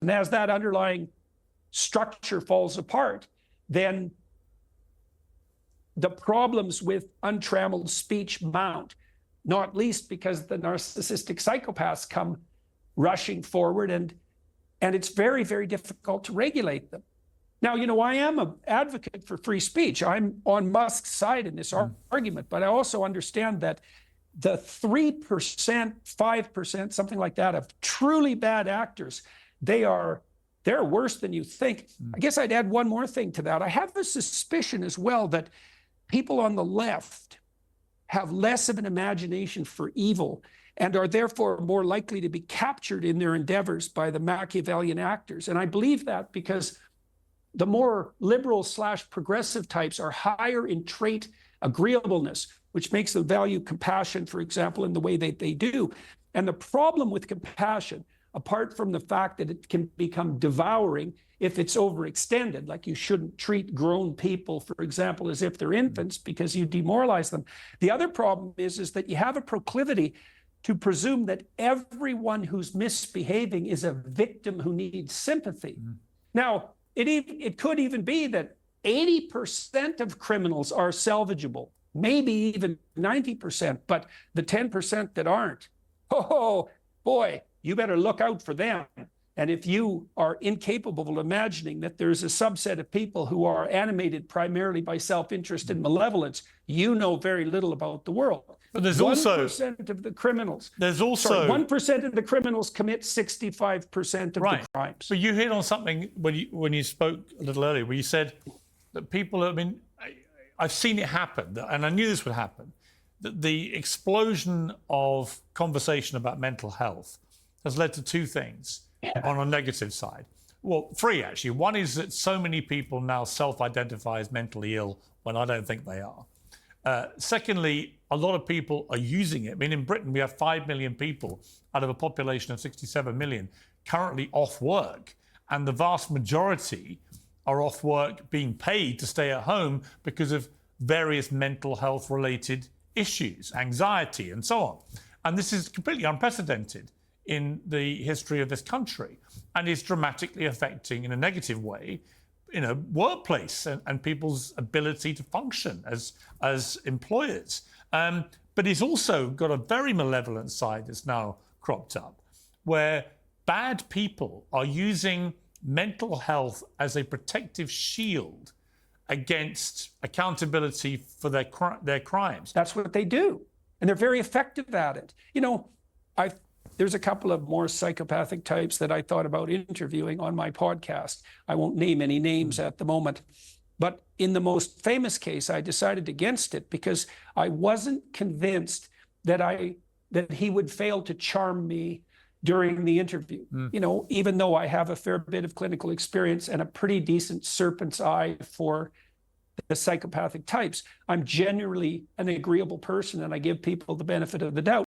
And as that underlying structure falls apart, then the problems with untrammeled speech mount, not least because the narcissistic psychopaths come rushing forward, and it's very, very difficult to regulate them. Now, I am an advocate for free speech. I'm on Musk's side in this argument, but I also understand that the 3%, 5%, something like that, of truly bad actors, they're worse than you think. I guess I'd add one more thing to that. I have a suspicion as well that people on the left have less of an imagination for evil and are therefore more likely to be captured in their endeavors by the Machiavellian actors. And I believe that because the more liberal/progressive types are higher in trait agreeableness, which makes them value compassion, for example, in the way that they do. And the problem with compassion, apart from the fact that it can become devouring if it's overextended, like you shouldn't treat grown people, for example, as if they're infants because you demoralize them. The other problem is that you have a proclivity to presume that everyone who's misbehaving is a victim who needs sympathy. Now, it could even be that 80% of criminals are salvageable, maybe even 90%, but the 10% that aren't, oh boy, you better look out for them. And if you are incapable of imagining that there's a subset of people who are animated primarily by self-interest and malevolence, you know very little about the world. But there's 1% of the criminals. There's also 1% of the criminals commit 65% of the crimes. But you hit on something when you spoke a little earlier, where you said that people, I've seen it happen, and I knew this would happen, that the explosion of conversation about mental health has led to two things on a negative side. Well, three, actually. One is that so many people now self-identify as mentally ill when I don't think they are. Secondly, a lot of people are using it. In Britain, we have 5 million people out of a population of 67 million currently off work. And the vast majority are off work being paid to stay at home because of various mental health related issues, anxiety and so on. And this is completely unprecedented in the history of this country and is dramatically affecting in a negative way workplace and people's ability to function as employers. But it's also got a very malevolent side that's now cropped up, where bad people are using mental health as a protective shield against accountability for their crimes. That's what they do. And they're very effective at it. There's a couple of more psychopathic types that I thought about interviewing on my podcast. I won't name any names at the moment. But in the most famous case, I decided against it because I wasn't convinced that he would fail to charm me during the interview. Even though I have a fair bit of clinical experience and a pretty decent serpent's eye for the psychopathic types, I'm generally an agreeable person and I give people the benefit of the doubt.